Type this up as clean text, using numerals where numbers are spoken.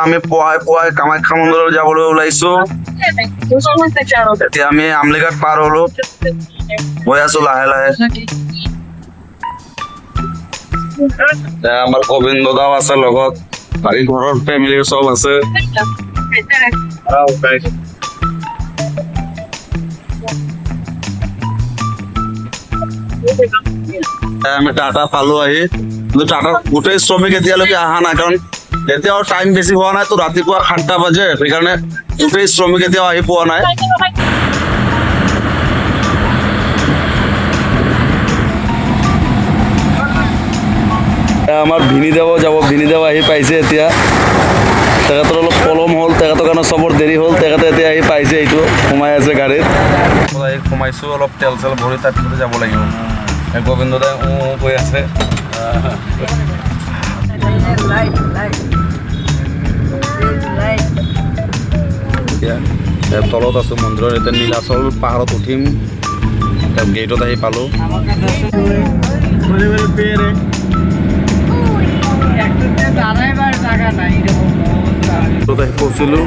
আমি পুৱাই কামাখ্যা মন্দিৰত যাবলৈ ওলাইছো। এতিয়া আমি আমলিঘাট পাৰ হলো, গৈ আছো লাহে লাহে। আমাৰ গোবিন্দ দাও আছে লগত, বাকী ঘৰৰ ফেমিলি চব আছে। আমি টাটা পালো আহি, কিন্তু টাটাৰ গোটেই শ্ৰমিক এতিয়ালৈকে অহা নাই, কাৰণ এতিয়াও টাইম বেছি হোৱা নাই তো, ৰাতিপুৱা 7টা বাজে, সেইকাৰণে গোটেই শ্ৰমিক এতিয়াও আহি পোৱা নাই। আমাৰ ভিনিদেও যাব, ভিনিদেও আহি পাইছে এতিয়া। তেখেতৰ অলপ পলম হ'ল, তেখেতৰ কাৰণে চবৰ দেৰি হ'ল, তেখেতে এতিয়া আহি পাইছে, এইটো সোমাই আছে গাড়ীত। সোমাইছো, অলপ তেল চেল ভৰি তাৰপিছতে যাব লাগিব। গোবিন্দ দাই কৈ আছে। এতিয়া তলত আছো মন্দিৰৰ, এতিয়া নীলাচল পাহাৰত উঠিম, গেটত আহি পালো। পৌঁছিলো।